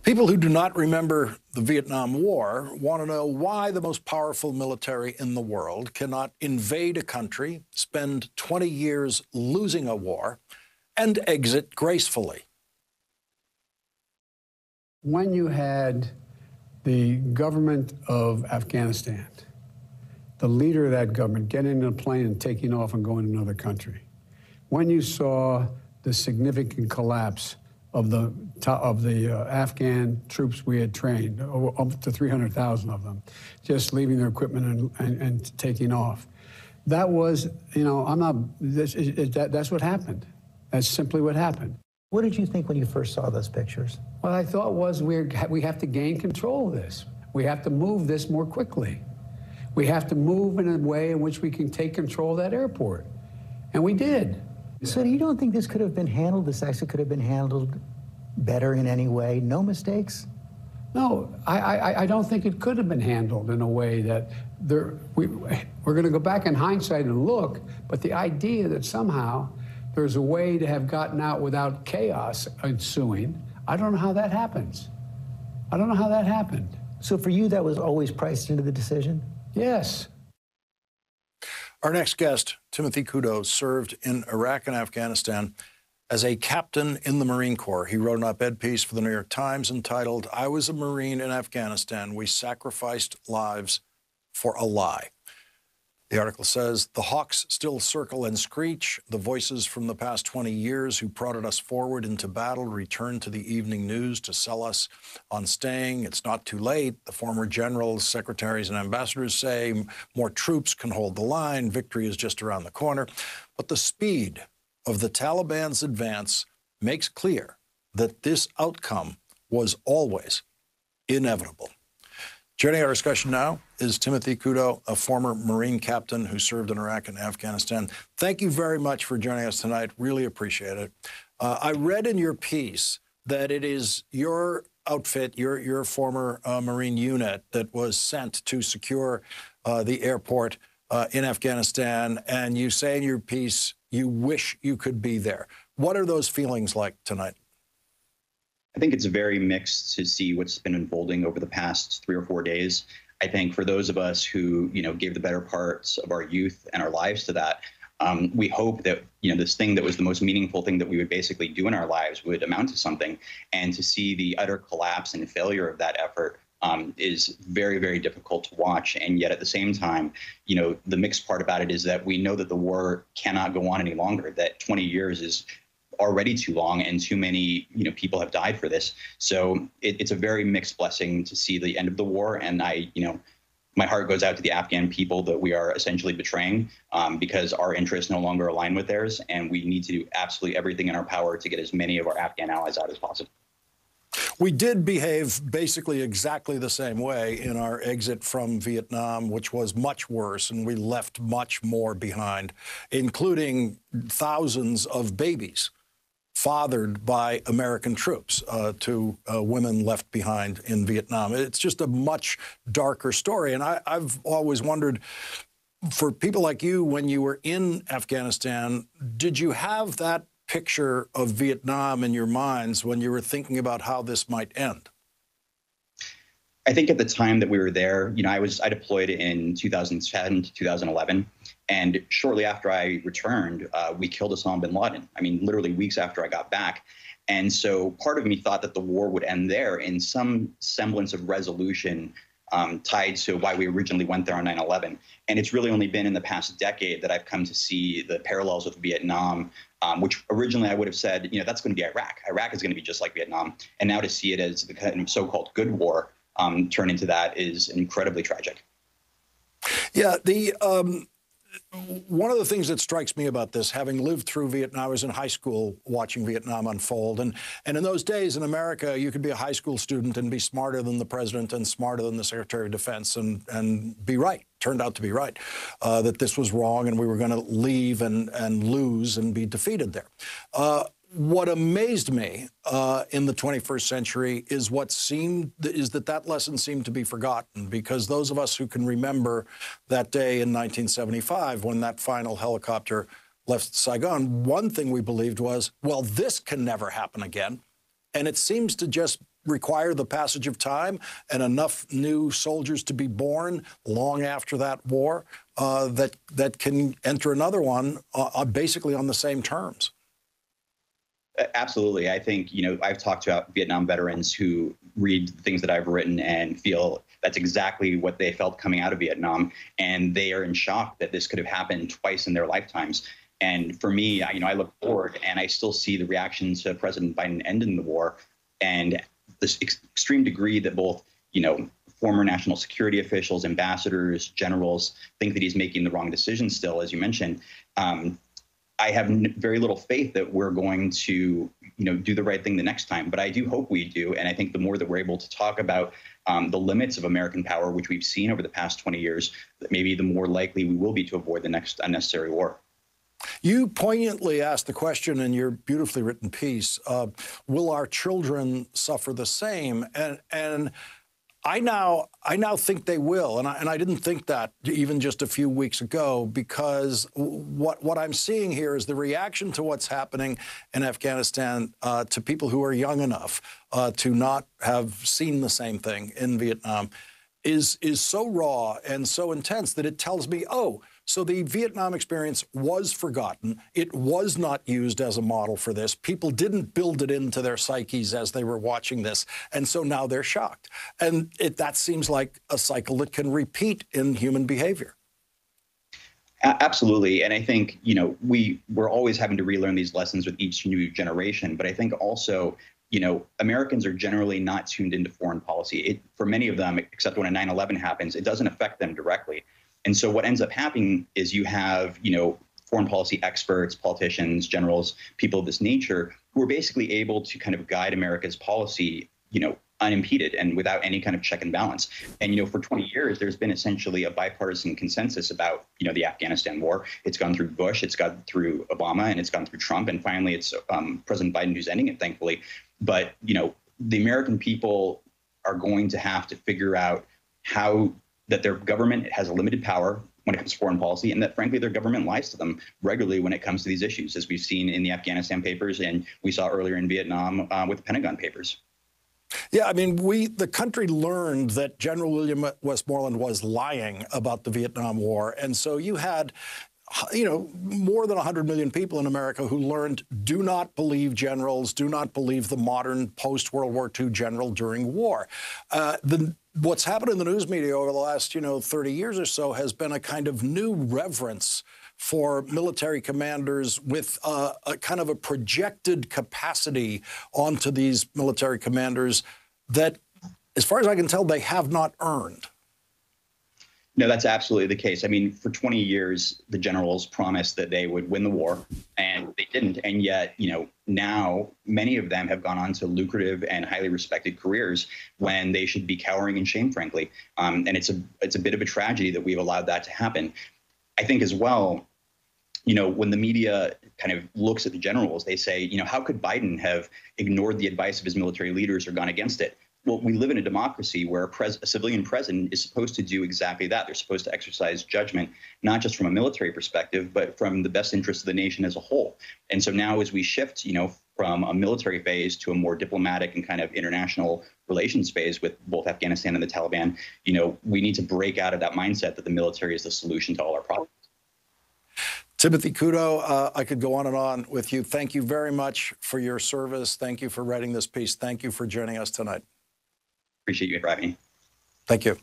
People who do not remember the Vietnam War want to know why the most powerful military in the world cannot invade a country, spend 20 years losing a war, and exit gracefully. When you had the government of Afghanistan, the leader of that government getting in a plane and taking off and going to another country, when you saw the significant collapse of the Afghan troops we had trained, up to 300,000 of them, just leaving their equipment and taking off. That was, that's what happened. That's simply what happened. What did you think when you first saw those pictures? What I thought was we have to gain control of this. We have to move this more quickly. We have to move in a way in which we can take control of that airport. And we did. So you don't think this could have been handled, this actually could have been handled better in any way? No mistakes? No, I don't think it could have been handled in a way that we're going to go back in hindsight and look, but the idea that somehow there's a way to have gotten out without chaos ensuing, I don't know how that happens. I don't know how that happened. So for you, that was always priced into the decision? Yes. Our next guest, Timothy Kudo, served in Iraq and Afghanistan as a captain in the Marine Corps. He wrote an op-ed piece for the New York Times entitled, "I was a Marine in Afghanistan. We sacrificed lives for a lie." The article says, "The hawks still circle and screech. The voices from the past 20 years who prodded us forward into battle return to the evening news to sell us on staying. It's not too late. The former generals, secretaries, and ambassadors say more troops can hold the line. Victory is just around the corner." But the speed of the Taliban's advance makes clear that this outcome was always inevitable. Joining our discussion now is Timothy Kudo, a former Marine captain who served in Iraq and Afghanistan. Thank you very much for joining us tonight. Really appreciate it. I read in your piece that it is your outfit, your former Marine unit, that was sent to secure the airport in Afghanistan, and you say in your piece you wish you could be there. What are those feelings like tonight? I think it's very mixed to see what's been unfolding over the past 3 or 4 days. I think for those of us who, gave the better parts of our youth and our lives to that, we hope that, this thing that was the most meaningful thing that we would basically do in our lives would amount to something. And to see the utter collapse and failure of that effort is very, very difficult to watch. And yet at the same time, the mixed part about it is that we know that the war cannot go on any longer, that 20 years is already too long, and too many people have died for this. So it's a very mixed blessing to see the end of the war. And my heart goes out to the Afghan people that we are essentially betraying because our interests no longer align with theirs, and we need to do absolutely everything in our power to get as many of our Afghan allies out as possible. We did behave basically exactly the same way in our exit from Vietnam, which was much worse, and we left much more behind, including thousands of babies fathered by American troops to women left behind in Vietnam. It's just a much darker story. And I've always wondered, for people like you, when you were in Afghanistan, did you have that picture of Vietnam in your minds when you were thinking about how this might end? I think at the time that we were there, I deployed in 2010 to 2011. And shortly after I returned, we killed Osama bin Laden. I mean, literally weeks after I got back. And so part of me thought that the war would end there in some semblance of resolution tied to why we originally went there on 9/11. And it's really only been in the past decade that I've come to see the parallels with Vietnam, which originally I would have said, that's going to be Iraq. Iraq is going to be just like Vietnam. And now to see it as the kind of so-called good war turn into that is incredibly tragic. Yeah, one of the things that strikes me about this, having lived through Vietnam, I was in high school watching Vietnam unfold. And in those days in America, you could be a high school student and be smarter than the president and smarter than the Secretary of Defense and be right. Turned out to be right, that this was wrong and we were going to leave and lose and be defeated there. What amazed me in the 21st century is that lesson seemed to be forgotten, because those of us who can remember that day in 1975 when that final helicopter left Saigon, one thing we believed was, well, this can never happen again. And it seems to just require the passage of time and enough new soldiers to be born long after that war that can enter another one basically on the same terms. Absolutely. I think, I've talked to Vietnam veterans who read things that I've written and feel that's exactly what they felt coming out of Vietnam. And they are in shock that this could have happened twice in their lifetimes. And for me, I look forward and I still see the reaction to President Biden ending the war and this extreme degree that both, former national security officials, ambassadors, generals think that he's making the wrong decision still, as you mentioned. I have very little faith that we're going to, do the right thing the next time. But I do hope we do. And I think the more that we're able to talk about the limits of American power, which we've seen over the past 20 years, that maybe the more likely we will be to avoid the next unnecessary war. You poignantly asked the question in your beautifully written piece, will our children suffer the same? And I now think they will, and I didn't think that even just a few weeks ago, because what I'm seeing here is the reaction to what's happening in Afghanistan to people who are young enough to not have seen the same thing in Vietnam is so raw and so intense that it tells me, oh, so the Vietnam experience was forgotten. It was not used as a model for this. People didn't build it into their psyches as they were watching this. And so now they're shocked. And that seems like a cycle that can repeat in human behavior. Absolutely. And I think, we're always having to relearn these lessons with each new generation. But I think also, Americans are generally not tuned into foreign policy. For many of them, except when a 9/11 happens, it doesn't affect them directly. And so what ends up happening is you have, foreign policy experts, politicians, generals, people of this nature who are basically able to kind of guide America's policy, unimpeded and without any kind of check and balance. And, for 20 years, there's been essentially a bipartisan consensus about, the Afghanistan war. It's gone through Bush, it's gone through Obama, and it's gone through Trump. And finally, it's President Biden who's ending it, thankfully. But, the American people are going to have to figure out how that their government has a limited power when it comes to foreign policy, and that, frankly, their government lies to them regularly when it comes to these issues, as we've seen in the Afghanistan papers and we saw earlier in Vietnam with the Pentagon papers. Yeah, I mean, the country learned that General William Westmoreland was lying about the Vietnam War. And so you had, more than 100 million people in America who learned, do not believe generals, do not believe the modern post-World War II general during war. What's happened in the news media over the last, 30 years or so has been a kind of new reverence for military commanders with a kind of a projected capacity onto these military commanders that, as far as I can tell, they have not earned. No, that's absolutely the case. I mean, for 20 years, the generals promised that they would win the war, and they didn't. And yet, now many of them have gone on to lucrative and highly respected careers when they should be cowering in shame, frankly. And it's a bit of a tragedy that we've allowed that to happen. I think as well, when the media kind of looks at the generals, they say, how could Biden have ignored the advice of his military leaders or gone against it? Well, we live in a democracy where a civilian president is supposed to do exactly that. They're supposed to exercise judgment, not just from a military perspective, but from the best interest of the nation as a whole. And so now as we shift, from a military phase to a more diplomatic and kind of international relations phase with both Afghanistan and the Taliban, we need to break out of that mindset that the military is the solution to all our problems. Timothy Kudo, I could go on and on with you. Thank you very much for your service. Thank you for writing this piece. Thank you for joining us tonight. Appreciate you having me. Thank you.